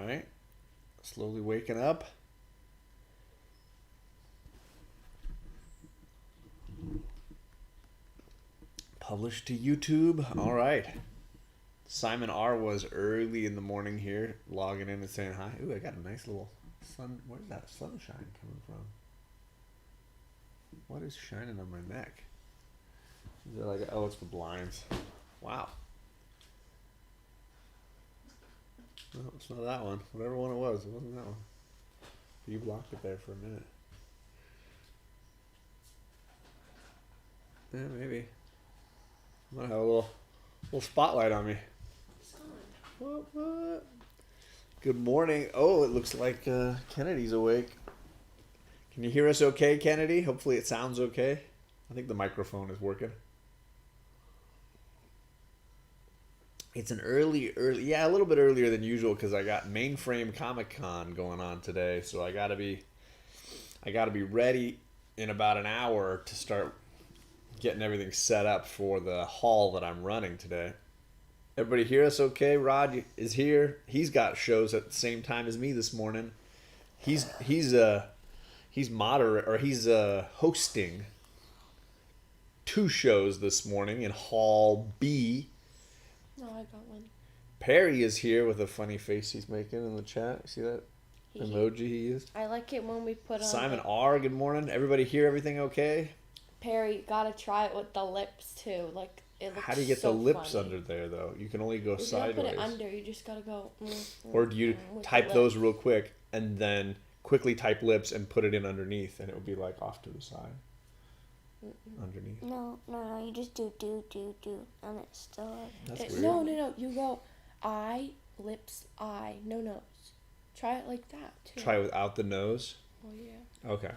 right. Slowly waking up. Published to YouTube. All right. Simon R was early in the morning here, logging in and saying hi. Ooh, I got a nice little sun. Where's that sunshine coming from? What is shining on my neck? Is it like, oh, it's the blinds. Wow. No, it's not that one. Whatever one it wasn't that one. You blocked it there for a minute. Yeah, maybe. I'm gonna have a little spotlight on me. What? Good morning. Oh, it looks like Kennedy's awake. Can you hear us okay, Kennedy? Hopefully it sounds okay. I think the microphone is working. It's an early, yeah, a little bit earlier than usual because I got Mainframe Comic Con going on today, so I gotta be ready in about an hour to start getting everything set up for the haul that I'm running today. Everybody hear us okay? Rod is here. He's got shows at the same time as me this morning. He's hosting 2 shows this morning in Hall B. No, I got one. Perry is here with a funny face he's making in the chat. See that emoji he used? I like it when we put on... Simon R, good morning. Everybody hear everything okay? Perry, gotta try it with the lips too. Like, it looks How do you get so the lips funny. under there, though? You can only go sideways. You don't put it under, you just gotta go... Or do you type those real quick and then quickly type lips and put it in underneath and it would be like off to the side? Underneath. No, you just do, and it's still... That's weird. No, you go eye, lips, eye, no nose. Try it like that, too. Try without the nose? Oh, yeah. Okay.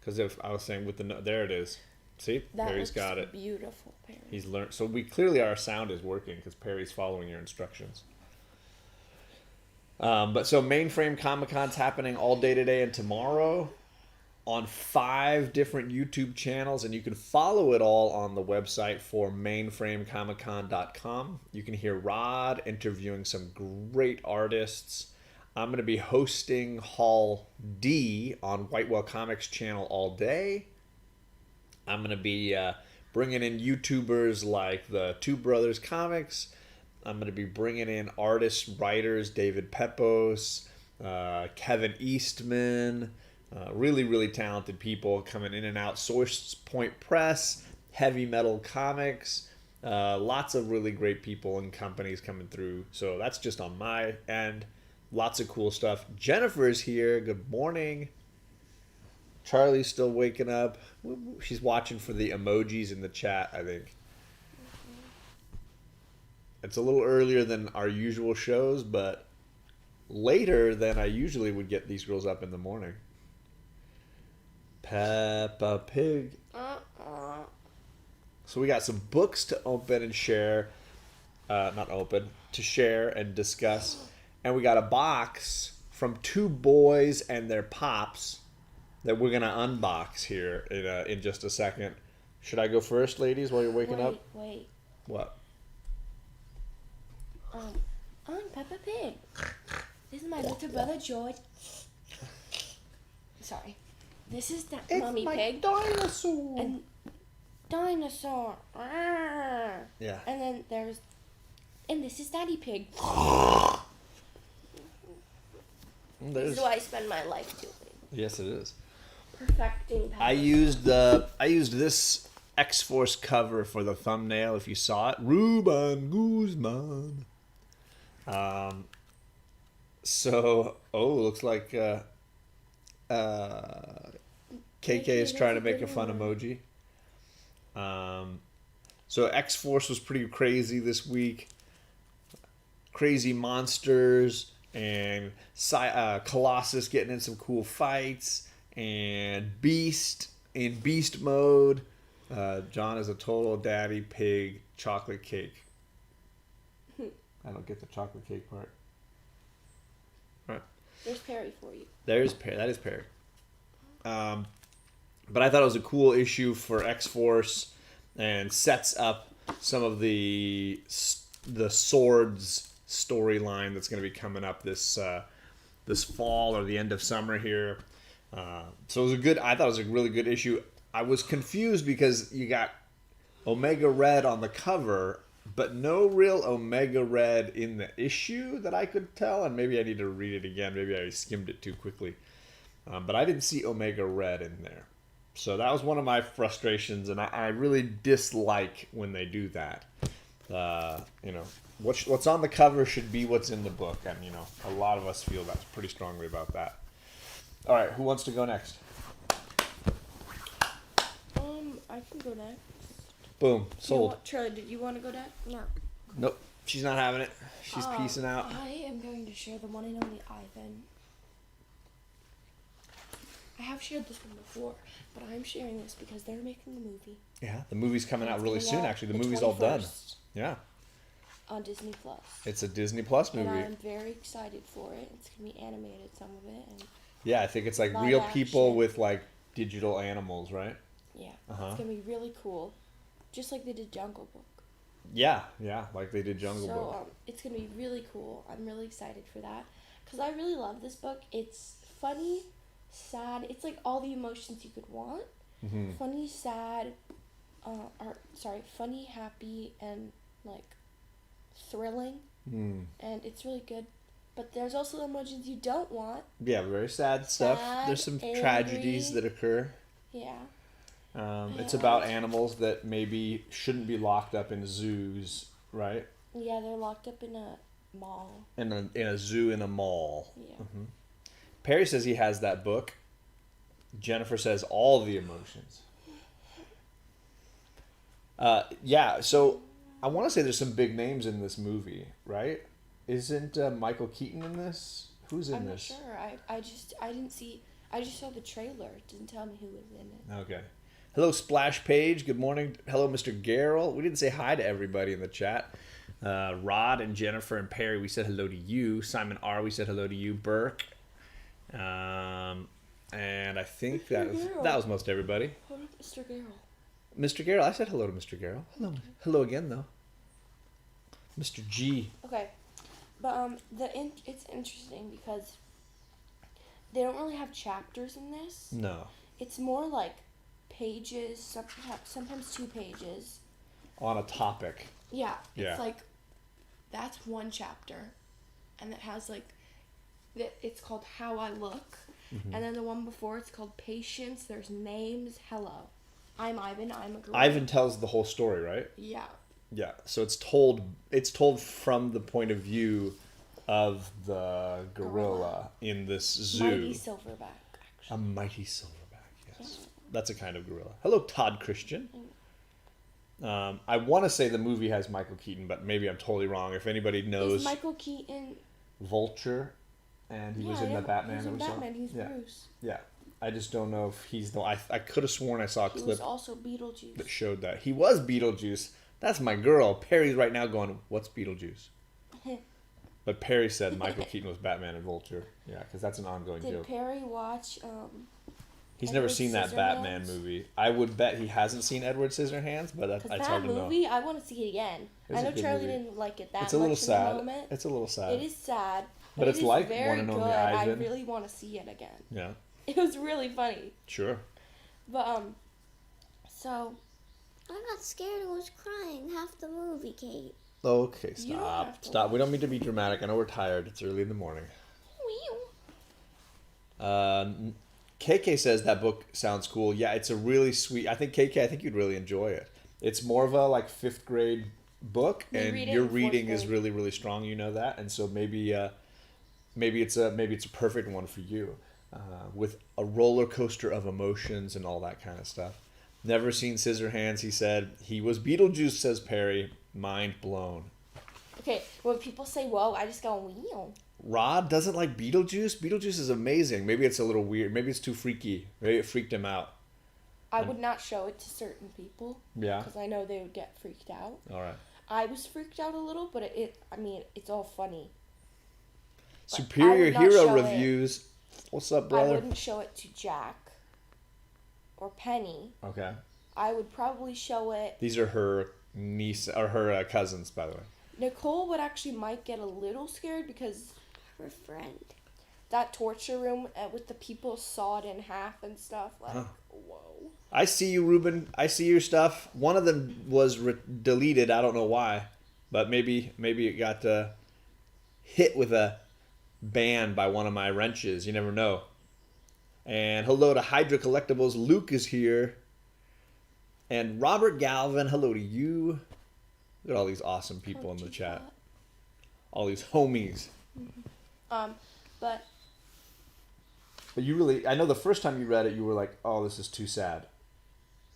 Because if I was saying with the nose, there it is. See? That Perry's got it. Beautiful, Perry. He's learned. So our sound is working because Perry's following your instructions. But so Mainframe Comic Con's happening all day today and tomorrow on 5 different YouTube channels, and you can follow it all on the website for mainframecomiccon.com. You can hear Rod interviewing some great artists. I'm going to be hosting Hall D on Whitewell Comics channel all day. I'm going to be bringing in YouTubers like the Two Brothers Comics. I'm going to be bringing in artists, writers, David Pepos, Kevin Eastman, really, really talented people coming in and out. Source Point Press, Heavy Metal Comics, lots of really great people and companies coming through. So that's just on my end. Lots of cool stuff. Jennifer's here. Good morning. Charlie's still waking up. She's watching for the emojis in the chat, I think. It's a little earlier than our usual shows, but later than I usually would get these girls up in the morning. Peppa Pig. So we got some books to open and share. To share and discuss. And we got a box from 2 boys and their pops that we're going to unbox here in just a second. Should I go first, ladies, while you're waking up? Wait. What? I'm Peppa Pig. This is my little brother, George. Sorry. This is Mommy Pig. Dinosaur. And dinosaur. Yeah. And then this is Daddy Pig. This is what I spend my life doing. Yes, it is. Perfecting. I used this XForce cover for the thumbnail. If you saw it, Ruben Guzman. Looks like KK is trying to make a fun emoji. So XForce was pretty crazy this week. Crazy monsters and Colossus getting in some cool fights, and Beast in beast mode. John is a total daddy pig chocolate cake. I don't get the chocolate cake part. Right. There's Perry for you. There's Perry. That is Perry. But I thought it was a cool issue for XForce and sets up some of the swords storyline that's going to be coming up this this fall or the end of summer here. So it was a good. I thought it was a really good issue. I was confused because you got Omega Red on the cover, but no real Omega Red in the issue that I could tell. And maybe I need to read it again. Maybe I skimmed it too quickly. But I didn't see Omega Red in there. So that was one of my frustrations, and I really dislike when they do that. You know, what's on the cover should be what's in the book, and you know, a lot of us feel that pretty strongly about that. All right, who wants to go next? I can go next. Boom, sold. Charlie, did you want to go next? No. Nope, she's not having it. She's peacing out. I am going to share the one and only Ivan. I have shared this one before, but I'm sharing this because they're making the movie. Yeah, the movie's coming out It's really coming soon. out Actually, the the movie's all done. 21st Yeah, On Disney Plus. it's a Disney Plus And movie. I'm very excited for it. It's gonna be animated, some of it, and Yeah, I think it's like Live real people action. with like digital animals, right? yeah, Uh-huh. it's gonna be really cool, just like they did Jungle Book. Yeah, like they did Jungle So Book. it's gonna be really cool. I'm really excited for that because I really love this book. It's funny, sad. It's like all the emotions you could want. Mm-hmm. Funny, sad, funny, happy, and like thrilling, Mm. and it's really good. But there's also emotions you don't want. Yeah, very sad stuff. Sad, There's some angry. tragedies that occur. Yeah. It's about animals that maybe shouldn't be locked up in zoos, right? Yeah, they're locked up in a mall. In a zoo in a mall. Yeah. Mm-hmm. Perry says he has that book. Jennifer says all the emotions. Yeah, so I want to say there's some big names in this movie, right? Isn't Michael Keaton in this? Who's in I'm not this? sure. I just saw the trailer. It didn't tell me who was in it. Okay. Hello, Splash Page. Good morning. Hello, Mr. Garrel. We didn't say hi to everybody in the chat. Rod and Jennifer and Perry, we said hello to you. Simon R, we said hello to you. Burke. And I think that was most everybody. What about Mr. Garrel? Mr. Garrel, I said hello to Mr. Garrel. Hello. Hello again, though. Mr. G. Okay, but it's interesting because they don't really have chapters in this. No. It's more like pages, sometimes 2 pages. On a topic. Yeah, Yeah. it's like that's one chapter, and it has like it's called How I Look, and then the one before it's called Patience. There's names. Hello, I'm Ivan. I'm a girl. Ivan tells the whole story, right? Yeah. Yeah. So it's told from the point of view of the gorilla in this zoo. Mighty silverback. Actually. A mighty silverback, yes. That's a kind of gorilla. Hello, Todd Christian. I want to say the movie has Michael Keaton, but maybe I'm totally wrong. If anybody knows, Is Michael Keaton? Vulture, and he was in the Batman. He was in that we saw. Batman. He's Yeah. Bruce. Yeah. I just don't know if he's the. I could have sworn I saw a He clip was also Beetlejuice. that showed that he was Beetlejuice. That's my girl. Perry's right now going, "What's Beetlejuice?" But Perry said Michael Keaton was Batman and Vulture. Yeah, because that's an ongoing Did joke. Perry watch? He's never Edward seen that Batman Scissorhands? movie. I would bet he hasn't seen Edward Scissorhands, but Because that's that hard to know. movie, I want to see it again. It's I a know good Charlie movie. didn't like it that It's a little much in sad. the moment. It's a little sad. It is sad, But it it's is like very One and good. Only I Ivan. really want to see it again. Yeah, It was really funny. sure. But so I got scared. I was crying half the movie, Kate. Okay, You don't have stop. to Stop. We don't mean to be dramatic. I know we're tired. It's early in the morning. KK says that book sounds cool. Yeah, it's a really sweet. I think KK, I think you'd really enjoy it. It's more of a like 5th grade book, We and read it your in 4th reading is grade. really really strong. You know that, and so maybe it's a perfect one for you, with a roller coaster of emotions and all that kind of stuff. Never seen Scissorhands. He said he was Beetlejuice. Says Perry. Mind blown. okay, when people say "whoa," I just go "wheel." Rod doesn't like Beetlejuice. Beetlejuice is amazing. Maybe it's a little weird. Maybe it's too freaky. Maybe it freaked him out. I would not show it to certain people Yeah. because I know they would get freaked out. All right. I was freaked out a little, but it's all funny. But I Superior would not Hero show it. reviews. What's up, I brother? wouldn't show it to Jack or Penny. Okay. I would probably show it. These are her niece or her cousins, by the way. Nicole would actually might get a little scared because Her friend. that torture room with the people sawed in half and stuff. Like, whoa. I see you, Ruben. I see your stuff. One of them was deleted. I don't know why, but maybe it got hit with a ban by one of my wrenches. You never know. And hello to Hydra Collectibles. Luke is here. And Robert Galvin, hello to you. Look at all these awesome people in the chat. All these homies. But you really, I know the first time you read it, you were like, oh, this is too sad.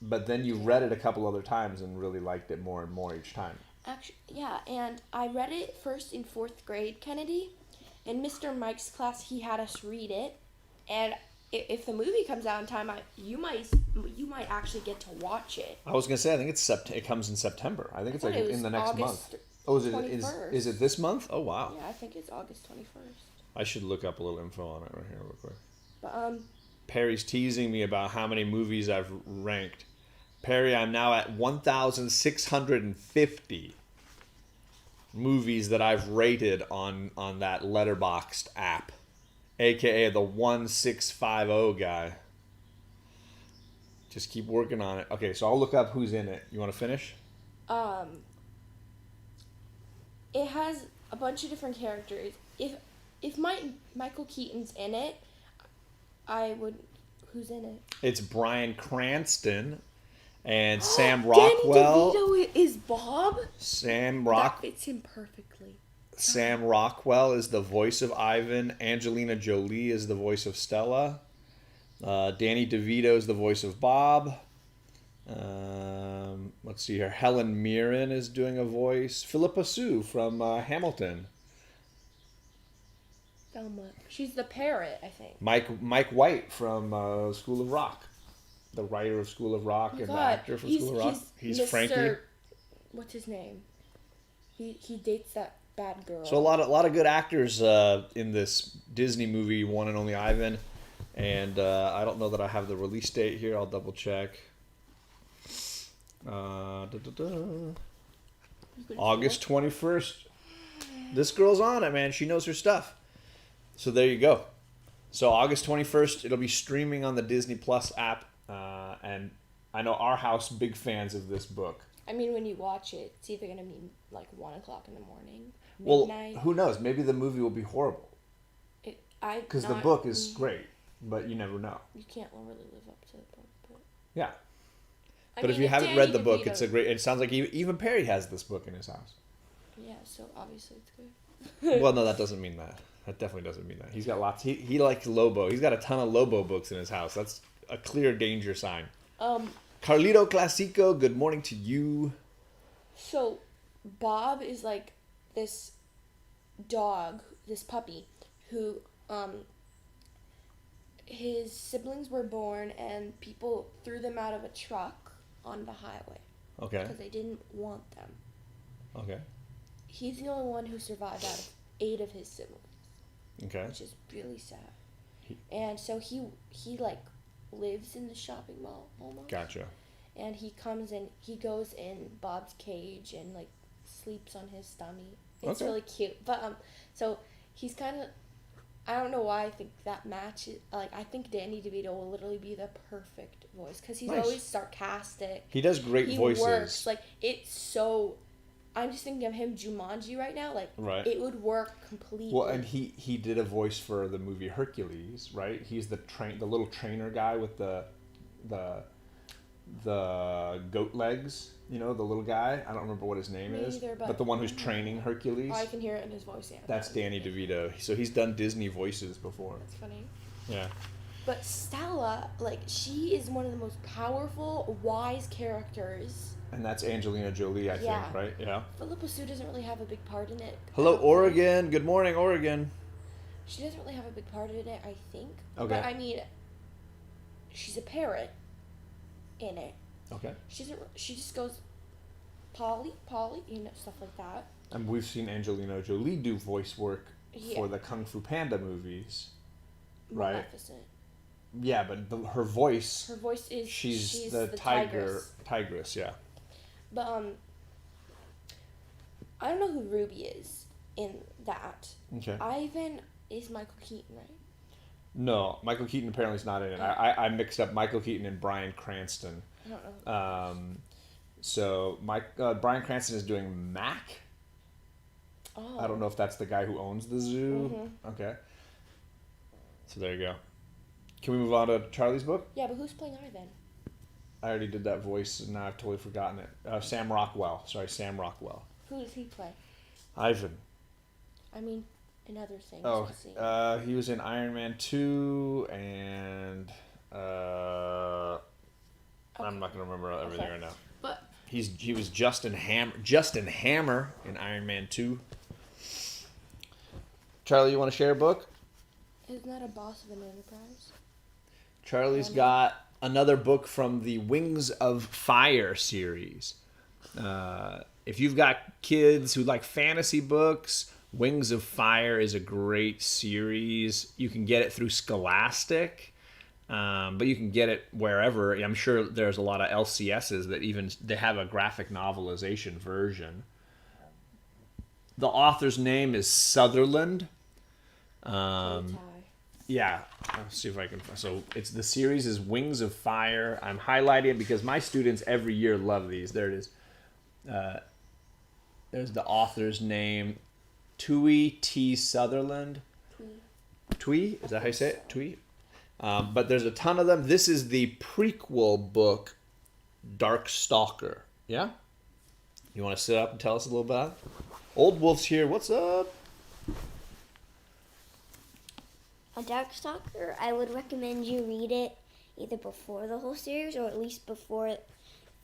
But then you read it a couple other times and really liked it more and more each time. actually, yeah, and I read it first in 4th grade, Kennedy. In Mr. Mike's class, he had us read it. And if the movie comes out in time, you might actually get to watch it. I was gonna say, I think it comes in September. I think it's like in the next month. Oh, is it this month? Oh wow. Yeah, I think it's August 21st. I should look up a little info on it right here real quick. But Perry's teasing me about how many movies I've ranked. Perry, I'm now at 1,650 movies that I've rated on that Letterboxd app, aka the 1650 guy. Just keep working on it. Okay, so I'll look up who's in it. You want to finish? it has a bunch of different characters. If Michael Keaton's in it, I would. Who's in it? It's Bryan Cranston and Sam Rockwell. Danny DeVito is Bob. That fits him perfectly. Sam Rockwell is the voice of Ivan. Angelina Jolie is the voice of Stella. Danny DeVito is the voice of Bob. Let's see here. Helen Mirren is doing a voice. Philippa Sue from Hamilton. Thelma. She's the parrot, I think. Mike White from School of Rock. The writer of School of Rock and the actor from School of Rock. He's Mr. Frankie. What's his name? He dates that bad girl. So a lot of good actors in this Disney movie, One and Only Ivan. And I don't know that I have the release date here. I'll double check. August 21st. This girl's on it, man. She knows her stuff. So there you go. So August 21st, it'll be streaming on the Disney Plus app. And I know our house, big fans of this book. I mean, when you watch it, it's either going to be like 1 o'clock in the morning, Well, midnight. who knows? Maybe the movie will be horrible. Because the book is great, but you never know. You can't really live up to the book. But Yeah. I But mean, if you haven't Danny read the book, DeVito- it's a great... It sounds like even Perry has this book in his house. Yeah, so obviously it's good. Well, no, that doesn't mean that. That definitely doesn't mean that. He's got lots... He likes Lobo. He's got a ton of Lobo books in his house. That's a clear danger sign. Carlito Classico, good morning to you. So, Bob is like this dog, this puppy, who, his siblings were born and people threw them out of a truck on the highway. Okay. Because they didn't want them. Okay. He's the only one who survived out of 8 of his siblings. Okay. Which is really sad. And so he like lives in the shopping mall almost. Gotcha. And he comes in, he goes in Bob's cage and like sleeps on his tummy. It's Okay. really cute. But so he's kind of, I don't know why I think that matches. Like I think Danny DeVito will literally be the perfect voice because he's Nice. always sarcastic. He does great He voices. works like it's so. I'm just thinking of him Jumanji right now. Like Right. it would work completely. Well, and he did a voice for the movie Hercules, right? He's the little trainer guy with the goat legs, you know, the little guy. I don't remember what his name is, either, but the one who's training Hercules. Oh, I can hear it in his voice. Yeah. That's Danny DeVito. So he's done Disney voices before. That's funny. Yeah. But Stella, like, she is one of the most powerful, wise characters. And that's Angelina Jolie, I Yeah. think, right? Yeah. Philippa Sue doesn't really have a big part in it. Hello, Oregon. Good morning, Oregon. She doesn't really have a big part in it, I think. Okay. But, I mean, she's a parrot in it. Okay. She just goes, Polly, you know, stuff like that. And we've seen Angelina Jolie do voice work Yeah. for the Kung Fu Panda movies, right? Maleficent. Yeah, but her voice... Her voice is... She's the tigress, yeah. But, I don't know who Ruby is in that. Okay. Ivan is Michael Keaton, right? No, Michael Keaton apparently is not in it. I mixed up Michael Keaton and Bryan Cranston. I don't know. So Bryan Cranston is doing Mac. Oh. I don't know if that's the guy who owns the zoo. Mm-hmm. Okay. So there you go. Can we move on to Charlie's book? Yeah, but who's playing Ivan? I already did that voice, and now I've totally forgotten it. Sam Rockwell. Sorry, Sam Rockwell. Who does he play? Ivan. I mean, in other things. Oh, I've seen. he was in Iron Man 2, and I'm not going to remember everything right now. But He was Justin Hammer in Iron Man 2. Charlie, you want to share a book? isn't that a boss of an enterprise? Charlie's got another book from the Wings of Fire series. If you've got kids who like fantasy books, Wings of Fire is a great series. You can get it through Scholastic, but you can get it wherever. I'm sure there's a lot of LCSs that they have a graphic novelization version. The author's name is Sutherland. Yeah, I'll see if I can. So the series is Wings of Fire. I'm highlighting it because my students every year love these. There it is. There's the author's name, Tui T. Sutherland. Twee? Is that how you say it? Twee? But there's a ton of them. This is the prequel book, Dark Stalker. Yeah? You want to sit up and tell us a little about it? Old Wolf's here. What's up? A Darkstalker, I would recommend you read it either before the whole series or at least before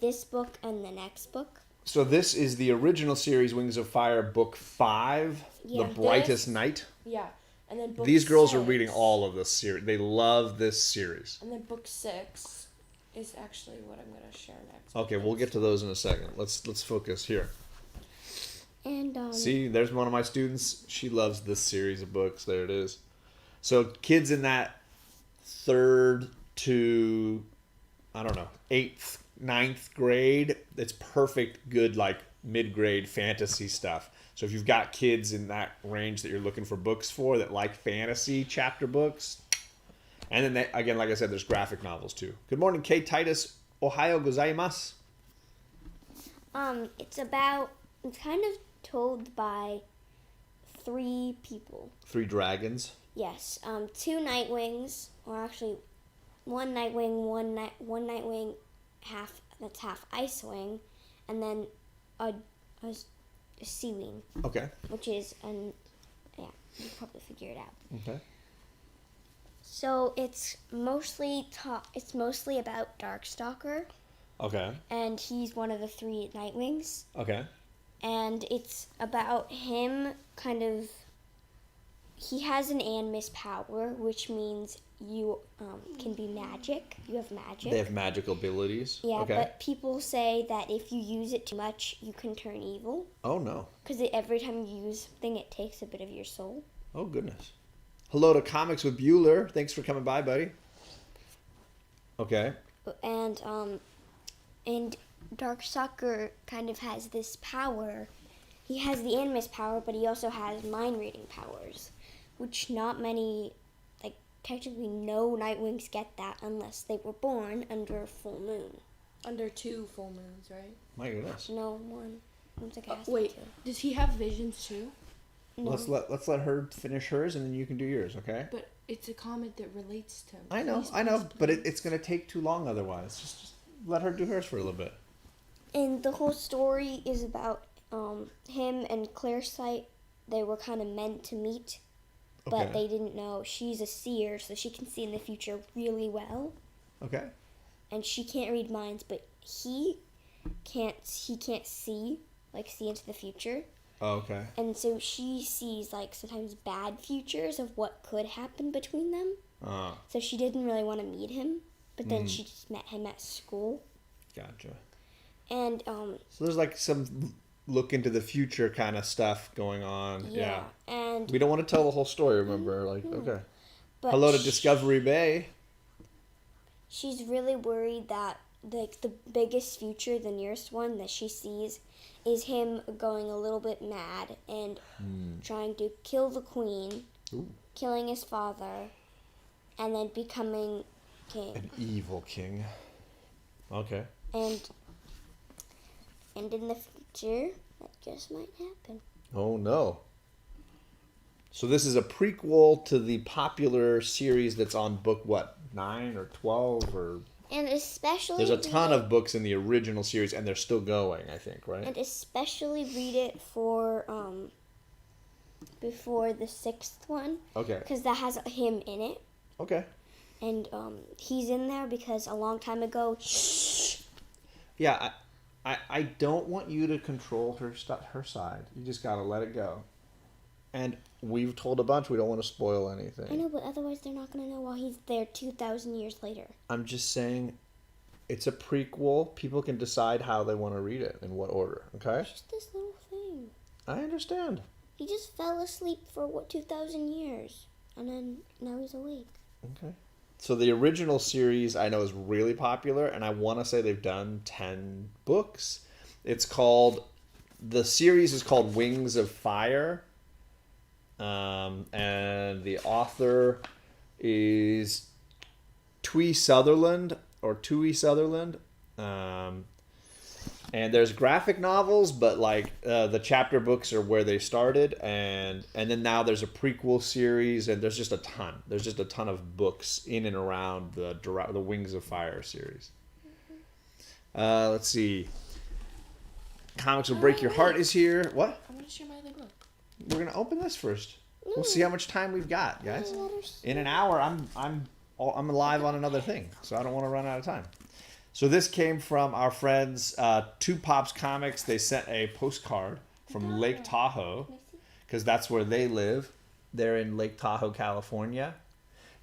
this book and the next book. So this is the original series, Wings of Fire, Book 5, Yeah, The Brightest Night. Yeah, and then book These girls are 6 reading all of this series. They love this series. And then book 6 is actually what I'm going to share next. Okay, we'll get to those in a second. Let's focus here. And See, there's one of my students. She loves this series of books. There it is. So kids in that 3rd to, I don't know, 8th, 9th grade, it's perfect, good, like mid-grade fantasy stuff. So if you've got kids in that range that you're looking for books for that like fantasy chapter books, and then again, like I said, there's graphic novels too. Good morning, Kay Titus. Ohayo gozaimasu. it's kind of told by 3 people. 3 dragons. Yes, 2 Nightwings, or actually 1 Nightwing, one Nightwing, half Icewing, and then a Sea Wing, Okay. which is you probably figure it out. Okay. So it's mostly about Darkstalker, Okay. and he's one of the 3 Nightwings, Okay. and it's about him kind of. He has an Animus power, which means you can be magic. You have magic. They have magical abilities. Yeah, Okay. but people say that if you use it too much, you can turn evil. Oh no. Because every time you use something, it takes a bit of your soul. Oh goodness. Hello to Comics with Bueller. Thanks for coming by, buddy. Okay. And Darkstalker kind of has this power. He has the Animus power, but he also has mind reading powers, which not many, technically no Nightwings get that unless they were born under a full moon. Under 2 full moons, right? My goodness. No, one. One's like a Wait, does he have visions too? No. Let's let her finish hers, and then you can do yours. Okay. But it's a comment that relates to him. I know, but it's gonna take too long otherwise. Just let her do hers for a little bit. And the whole story is about him and Claire Sight. They were kind of meant to meet, but Okay. they didn't know. She's a seer, so she can see in the future really well, Okay. and she can't read minds. But he can't. He can't see into the future, Oh, okay. and so she sees sometimes bad futures of what could happen between them. So she didn't really want to meet him, but then she just met him at school, Gotcha. and So there's some look into the future kind of stuff going on. Yeah. and We don't want to tell the whole story. Remember, okay. but Hello to Discovery Bay. she's really worried that like the biggest future, the nearest one that she sees, is him going a little bit mad and trying to kill the queen, killing his father, and then becoming king. An evil king. Okay. And in the future, that just might happen. Oh no. So this is a prequel to the popular series that's on book, what, 9 or 12 or... And especially There's a ton of books in the original series, and they're still going, I think, right? And especially read it for before the 6th one. Okay. Because that has him in it. Okay. And he's in there because a long time ago... Yeah, I don't want you to control her side. You just got to let it go. And we've told a bunch we don't want to spoil anything. I know, but otherwise they're not going to know while he's there 2,000 years later. I'm just saying it's a prequel. People can decide how they want to read it, in what order, okay? It's just this little thing. I understand. He just fell asleep for, 2,000 years. And then now he's awake. Okay. So the original series I know is really popular, and I want to say they've done 10 books. The series is called Wings of Fire. And the author is Tui Sutherland. And there's graphic novels, but like the chapter books are where they started, and then now there's a prequel series, and there's just a ton. There's just a ton of books in and around the Wings of Fire series. Let's see. Comics Will Break Your Heart is here. What? I'm gonna share my other book. We're gonna open this first. We'll see how much time we've got, guys. In an hour, I'm live on another thing, so I don't want to run out of time. So this came from our friends, Two Pops Comics. They sent a postcard from Lake Tahoe, because that's where they live. They're in Lake Tahoe, California.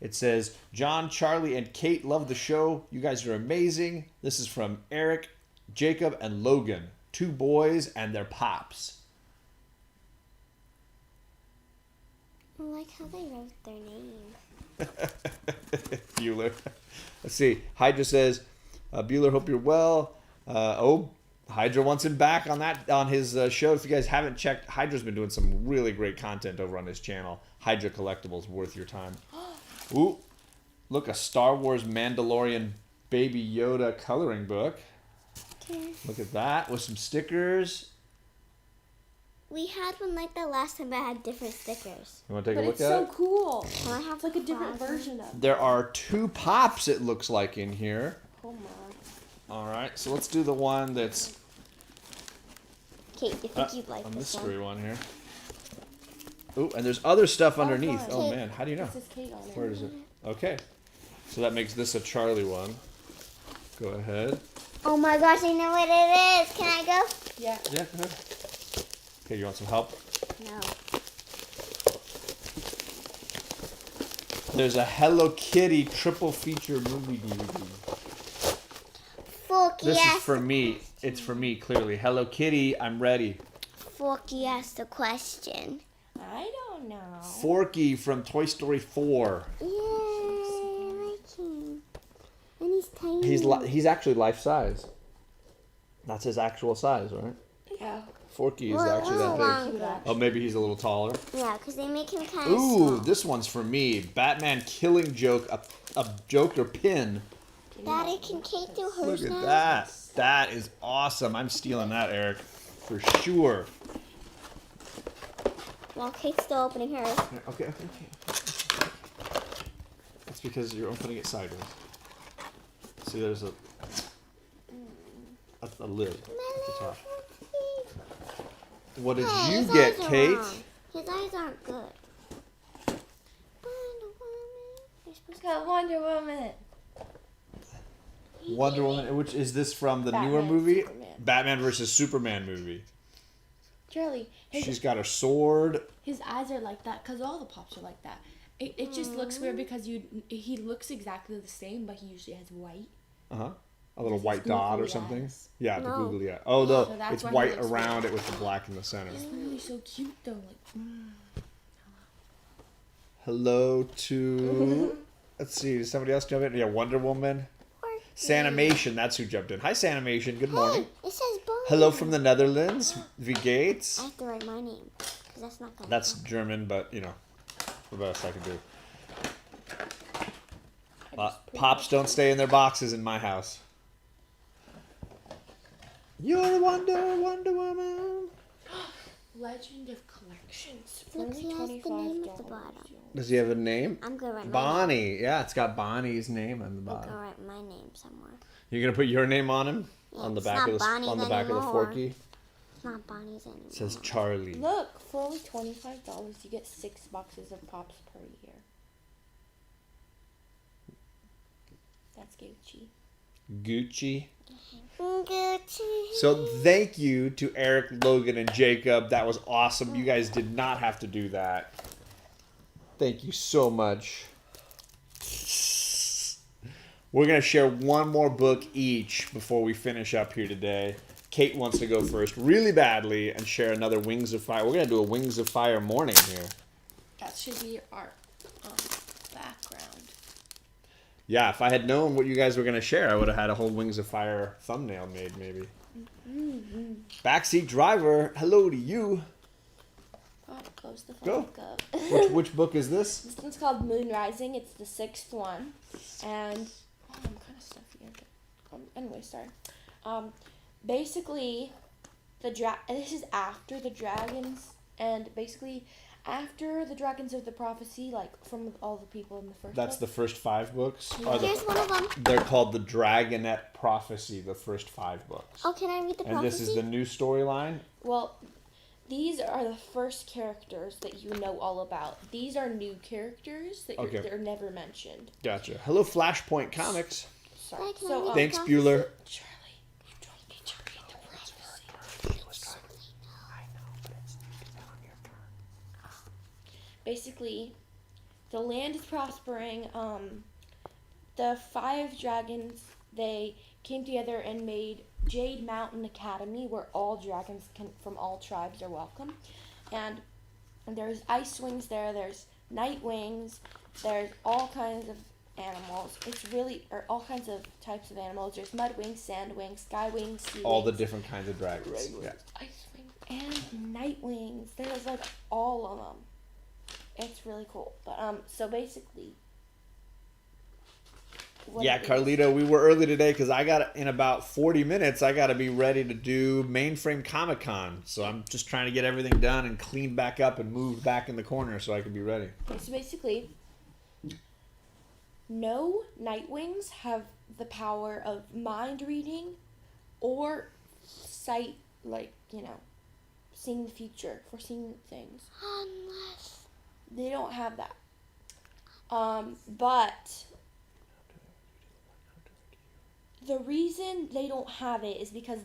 It says, John, Charlie, and Kate love the show. You guys are amazing. This is from Eric, Jacob, and Logan. 2 boys and their pops. I like how they wrote their name. Bueller. Let's see. Hydra says, Bueller, hope you're well. Hydra wants him back on his show. If you guys haven't checked, Hydra's been doing some really great content over on his channel. Hydra Collectibles, worth your time. Ooh, look, a Star Wars Mandalorian Baby Yoda coloring book. Okay. Look at that, with some stickers. We had one like that last time, but it had different stickers. You want to take But a look it's at so it? cool. Can I have It's like a different plasma? version of it. There are 2 pops, it looks like, in here. Oh my. All right, so let's do the one that's Kate, I think you'd like on this this one. screwy one here. Ooh, and there's other stuff underneath. fun. Oh man, how do you know? It says Kate on it. Where is it? Okay, so that makes this a Charlie one. Go ahead. Oh my gosh, I know what it is. Can I go? Yeah. Yeah, go ahead. Okay, you want some help? No. There's a Hello Kitty triple feature movie DVD. Forky This is asked for me. It's for me, clearly. Hello Kitty, I'm ready. Forky asked a question. I don't know. Forky from Toy Story 4. Yay, I like him. And he's tiny. He's actually life size. That's his actual size, right? Yeah. Forky is Well, actually that long. big. Cute, Oh, maybe he's a little taller. Yeah, because they make him kind of Ooh, small. this one's for me. Batman killing joke, a Joker pin. Daddy, can Kate do hers Look at now? that. That is awesome. I'm stealing that, Eric, for sure. While Kate's still opening hers. Okay. That's because you're opening it sideways. See, there's a lid at the top. What did Hey, you his get, eyes are Kate? wrong. His eyes aren't good. Wonder Woman. You're supposed to... Got Wonder Woman. Wonder Woman, which is this from the newer Batman, movie? Superman. Batman versus Superman movie. Charlie, She's got a sword. his eyes are like that because all the pops are like that. It just looks weird because he looks exactly the same, but he usually has white. Uh-huh. A little His white dot or googly something. eyes. Yeah, the No. googly eye. Oh, So that's it's why he white looks around weird. it with the black in the center. He's literally so cute though. Like, Hello to... Let's see, does somebody else jump in? Yeah, Wonder Woman. Sanimation, that's who jumped in. Hi, Sanimation. Good morning. Hey, it says Bonnie. Hello from the Netherlands. V. Gates. I have to write my name, because that's not gonna That's count. German, but, you know, the best I can do. I just put Pops don't stay in their boxes in my house. You're a Wonder Woman. Legend of Collections. For Look, only he has the name at the $25. bottom. Does he have a name? I'm gonna write my name. Bonnie. Yeah, it's got Bonnie's name on the I'm bottom. gonna write my name somewhere. You're gonna put your name on him? Yeah, On the it's back not of the Bonnie's on the back of the anymore. forky? It's not Bonnie's anymore. It says Charlie. Look, for only $25, you get 6 boxes of Pops per year. That's Gucci. Gucci. Gucci. So thank you to Eric, Logan, and Jacob. That was awesome. You guys did not have to do that. Thank you so much. We're going to share one more book each before we finish up here today. Kate wants to go first really badly and share another Wings of Fire. We're going to do a Wings of Fire morning here. That should be our background. Yeah, if I had known what you guys were going to share, I would have had a whole Wings of Fire thumbnail made, maybe. Backseat driver, hello to you. Oh, close the Go. fuck up. Which book is this? This one's called Moon Rising. It's the 6th one. And, I'm kind of stuffy. Anyway, sorry. Basically, this is after the dragons. And basically, after the dragons of the prophecy, like, from all the people in the first That's the book. first 5 books? Yeah. Are Here's one of them. They're called the Dragonette Prophecy, the first 5 books. Oh, can I read the And prophecy? this is the new storyline? Well, these are the first characters that you know all about. These are new characters that Okay. they're never mentioned. Gotcha. Hello, Flashpoint Comics. Sorry. Hi, can I So, read the Thanks, prophecy? Bueller. Charlie, you don't need to read the prophecy. Basically, the land is prospering. The 5 dragons, they came together and made Jade Mountain Academy, where all dragons from all tribes are welcome. And there's ice wings there. There's night wings. There's all kinds of animals. Or all kinds of types of animals. There's mud wings, sand wings, sky wings, sea All the wings, different kinds of dragons. red Yeah. wings, ice wings, and night wings. There's like all of them. It's really cool. But so basically, Yeah, Carlito, we were early today because in about 40 minutes, I got to be ready to do Mainframe Comic Con. So I'm just trying to get everything done and cleaned back up and moved back in the corner so I can be ready. Okay, so basically, no Nightwings have the power of mind reading or sight, seeing the future, foreseeing things. Unless. They don't have that. But the reason they don't have it is because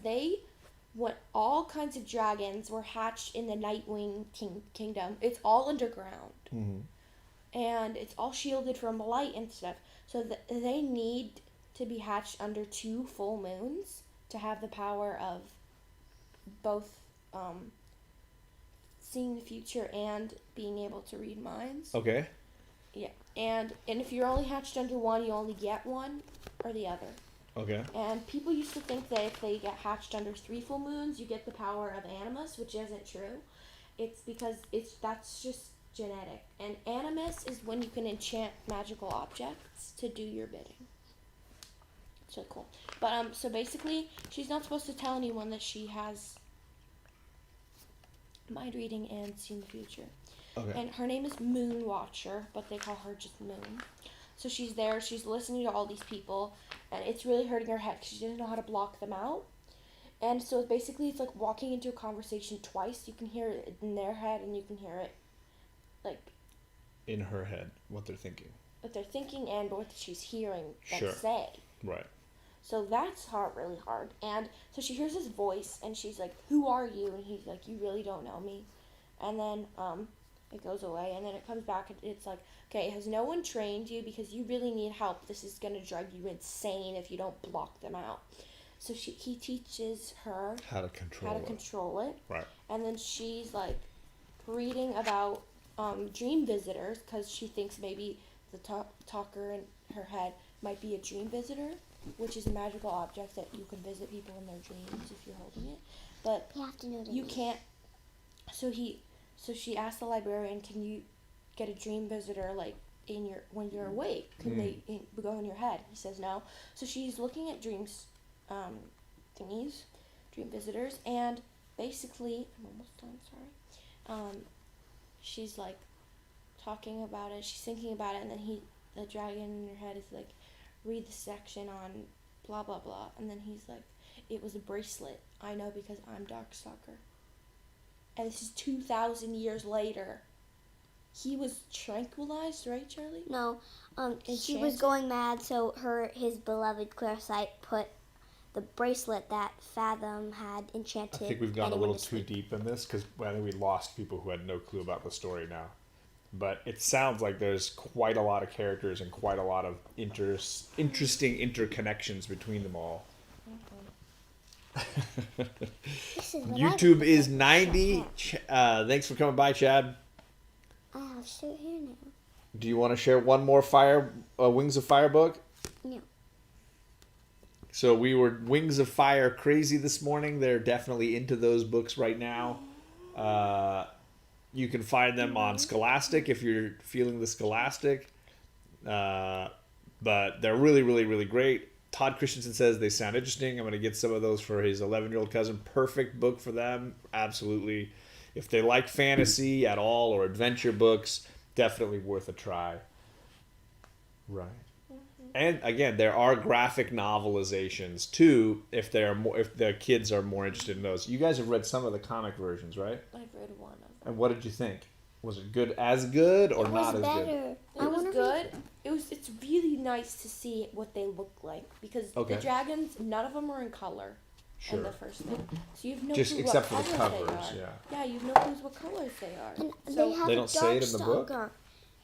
all kinds of dragons were hatched in the Nightwing kingdom. It's all underground. Mm-hmm. And it's all shielded from light and stuff. So they need to be hatched under 2 full moons to have the power of both seeing the future and being able to read minds. Okay. Yeah. And if you're only hatched under 1, you only get one or the other. Okay. And people used to think that if they get hatched under 3 full moons, you get the power of Animus, which isn't true. It's because that's just genetic. And Animus is when you can enchant magical objects to do your bidding. So cool. But so basically, she's not supposed to tell anyone that she has mind reading and seeing the future. Okay. And her name is Moon Watcher, but they call her just Moon. So she's there, she's listening to all these people, and it's really hurting her head because she doesn't know how to block them out. And so basically it's like walking into a conversation twice. You can hear it in their head and you can hear it In her head, what they're thinking. what they're thinking and what she's hearing them Sure. say. Right. So that's really hard. And so she hears his voice and she's like, "Who are you?" And he's like, "You really don't know me." And then it goes away and then it comes back and it's like, "Okay, has no one trained you? Because you really need help. This is going to drive you insane if you don't block them out." So he teaches her How to control it. control it. Right. And then she's like reading about dream visitors because she thinks maybe the talker in her head might be a dream visitor. which is a magical object that you can visit people in their dreams if you're holding it. But You have to know the you name. can't. So she asked the librarian, "Can you get a dream visitor like when you're awake? Can they go in your head?" He says no. So she's looking at dreams, thingies, dream visitors, and basically, I'm almost done. Sorry. She's like talking about it. She's thinking about it, and then the dragon in her head is like, read the section on blah blah blah, and then he's like, it was a bracelet. I know because I'm Darkstalker. And this is 2,000 years later. He was tranquilized, right, Charlie? No, she Enchanted? was going mad, so his beloved Clairsight put the bracelet that Fathom had enchanted. I think we've gone a anyone little to too sleep. deep in this because I think we lost people who had no clue about the story now. But it sounds like there's quite a lot of characters and quite a lot of interesting interconnections between them all. This is what YouTube I is would 90. check Thanks for coming by, Chad. out. I have shit here now. Do you want to share one more Wings of Fire book? No. So we were Wings of Fire crazy this morning. They're definitely into those books right now. You can find them on Scholastic if you're feeling the Scholastic. But they're really, really, really great. Todd Christensen says they sound interesting. I'm going to get some of those for his 11-year-old cousin. Perfect book for them. Absolutely. If they like fantasy at all or adventure books, definitely worth a try. Right. And again, there are graphic novelizations too. If the kids are more interested in those, you guys have read some of the comic versions, right? I've read one of them. And what did you think? Was it good, as good, or It not was as good? better. It was good. It's really nice to see what they look like because Okay. the dragons, none of them are in color. Sure. In the first thing, so you have no Just clue except what for the colors they covers, are. yeah. Yeah, you have no clue what colors they are. And So they have They a don't say it in the book? Darkstalker.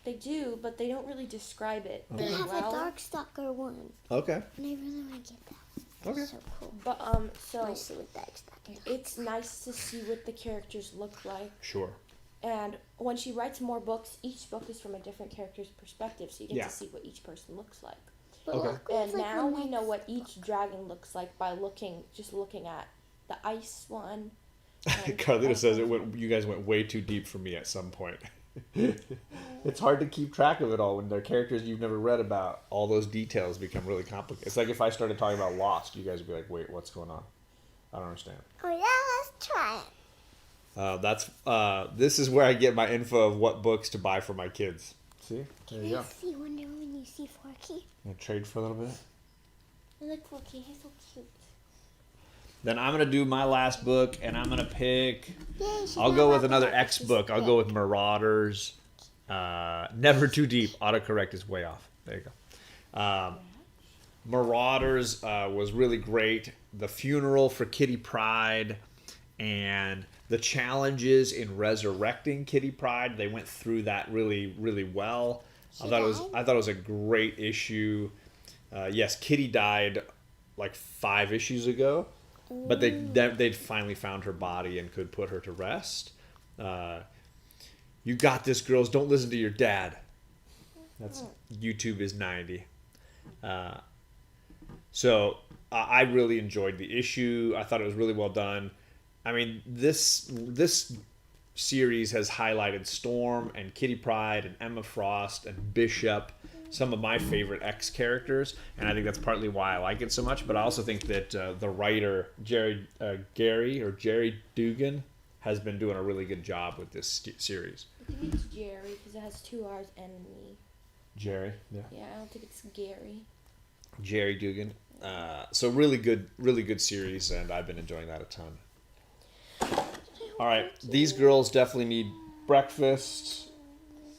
they do, but they don't really describe it They very have well. a Darkstalker one, Okay. and I really want to get that. Okay. It's so cool. But I so want to see what Darkstalker. it's nice to see what the characters look like. Sure. And when she writes more books, each book is from a different character's perspective, so you get Yeah. to see what each person looks like. But Okay. look, And it's like now the we know next- what each dragon looks like by looking at the ice one. and Carlita ice says one. you guys went way too deep for me at some point. It's hard to keep track of it all when they're characters you've never read about. All those details become really complicated. It's like if I started talking about Lost, you guys would be like, "Wait, what's going on? I don't understand." Oh yeah, let's try it. This is where I get my info of what books to buy for my kids. See, there you You go. see Wonder Woman, you see Forky. Gonna trade for a little bit. I like Forky, he's so cute. Then I'm gonna do my last book, and I'm gonna pick. Yay, she's I'll not go with wrapping another up, X she's book. I'll go thick. with Marauders. Never too deep. Autocorrect is way off. There you go. Marauders was really great. The funeral for Kitty Pryde and the challenges in resurrecting Kitty Pryde. They went through that really, really well. I thought it was a great issue. Yes, Kitty died like 5 issues ago, but they'd finally found her body and could put her to rest. You got this, girls. Don't listen to your dad. That's YouTube is 90. So I really enjoyed the issue. I thought it was really well done. I mean, this series has highlighted Storm and Kitty Pryde and Emma Frost and Bishop, some of my favorite X characters, and I think that's partly why I like it so much. But I also think that the writer Jerry Dugan has been doing a really good job with this series. I think it's Jerry because it has 2 R's and an E. Jerry, yeah. Yeah, I don't think it's Gary. Jerry Dugan. So really good series, and I've been enjoying that a ton. All right, these girls definitely need breakfast,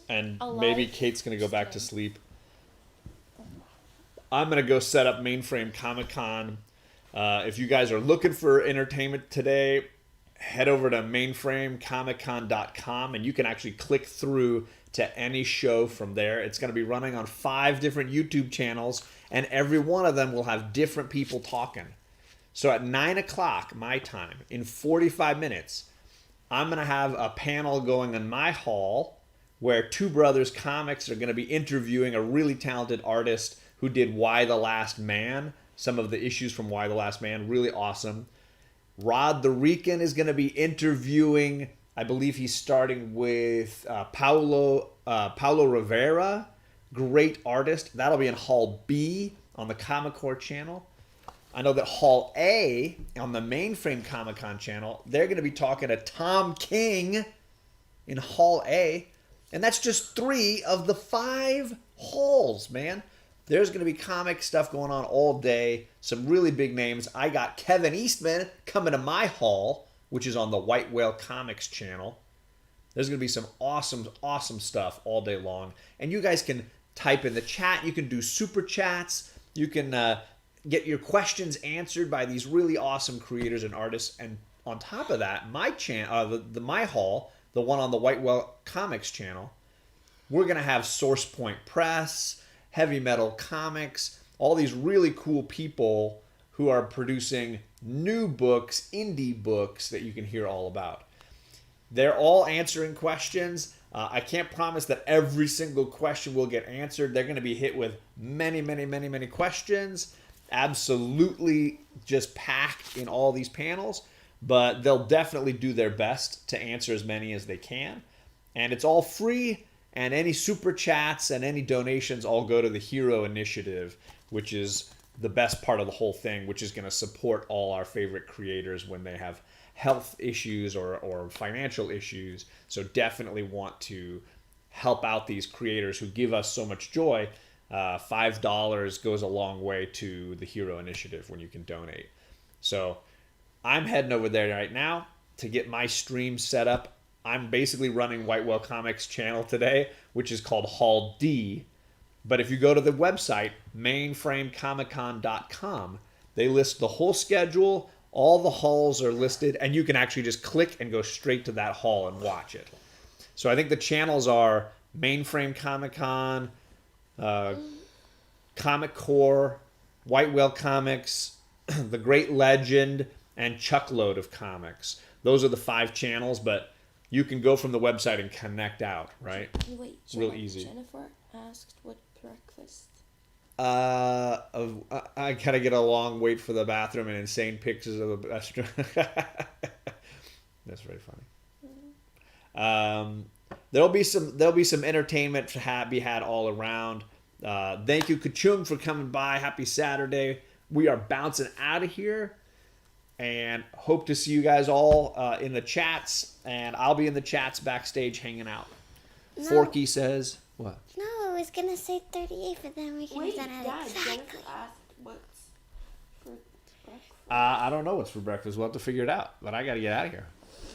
and maybe Alive. Kate's gonna go back to sleep. I'm gonna go set up Mainframe Comic Con. If you guys are looking for entertainment today, head over to mainframecomiccon.com, and you can actually click through to any show from there. It's going to be running on 5 different YouTube channels, and every one of them will have different people talking. So at 9 o'clock my time, in 45 minutes, I'm going to have a panel going in my hall where Two Brothers Comics are going to be interviewing a really talented artist who did Why the Last Man, some of the issues from Why the Last Man. Really awesome. Rod the Rican is going to be interviewing, I believe he's starting with Paulo Rivera, great artist. That'll be in Hall B on the Comic Core channel. I know that Hall A on the Mainframe Comic Con channel, they're going to be talking to Tom King in Hall A. And that's just 3 of the 5 halls, man. There's going to be comic stuff going on all day. Some really big names. I got Kevin Eastman coming to my hall, which is on the White Whale Comics channel. There's going to be some awesome, awesome stuff all day long. And you guys can type in the chat. You can do super chats. You can get your questions answered by these really awesome creators and artists. And on top of that, my channel, my hall, the one on the White Whale Comics channel, we're going to have Source Point Press, Heavy Metal Comics, all these really cool people who are producing new books, indie books that you can hear all about. They're all answering questions. I can't promise that every single question will get answered. They're going to be hit with many, many, many, many questions. Absolutely just packed in all these panels. But they'll definitely do their best to answer as many as they can. And it's all free. And any super chats and any donations all go to the Hero Initiative, which is the best part of the whole thing, which is going to support all our favorite creators when they have health issues or financial issues. So definitely want to help out these creators who give us so much joy. $5 goes a long way to the Hero Initiative when you can donate. So I'm heading over there right now to get my stream set up. I'm basically running White Whale Comics channel today, which is called Hall D. But if you go to the website, mainframecomiccon.com, they list the whole schedule. All the halls are listed, and you can actually just click and go straight to that hall and watch it. So I think the channels are Mainframe Comic Con, Comic Core, White Whale Comics, The Great Legend, and Chuckload of Comics. Those are the 5 channels, but you can go from the website and connect out, right? Wait, real easy. Jennifer asked what breakfast. I gotta get a long wait for the bathroom and insane pictures of the restaurant. That's very funny. There'll be some entertainment to be had all around. Thank you, Kachung, for coming by. Happy Saturday. We are bouncing out of here. And hope to see you guys all in the chats. And I'll be in the chats backstage hanging out. No. Forky says, what? No, I was going to say 38, but then we can Wait, do that Dad, exactly. Jennifer asked what's for breakfast. I don't know what's for breakfast. We'll have to figure it out. But I got to get out of here.